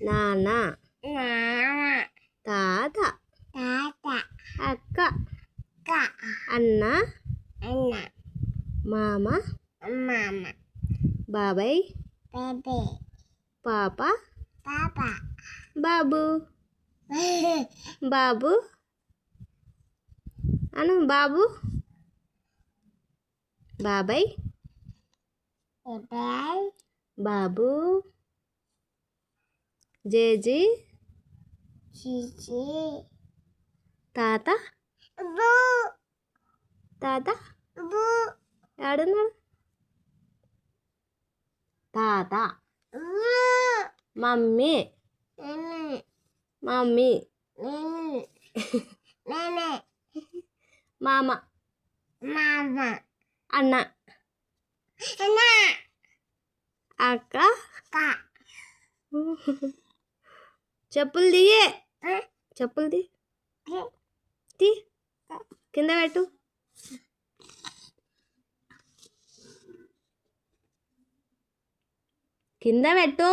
నాన్న తాత అక్క అన్న మామ బాబాయ్ పాప బాబు బాబు అను బాబు బాబాయ్ బాబు జేజీ తాత తాత ఆడున్నాడు తాత మమ్మీ మమ్మీ మామ అన్న అక్క చెప్పులు తీయే చెప్పులు తీ కింద పెట్టు కింద పెట్టు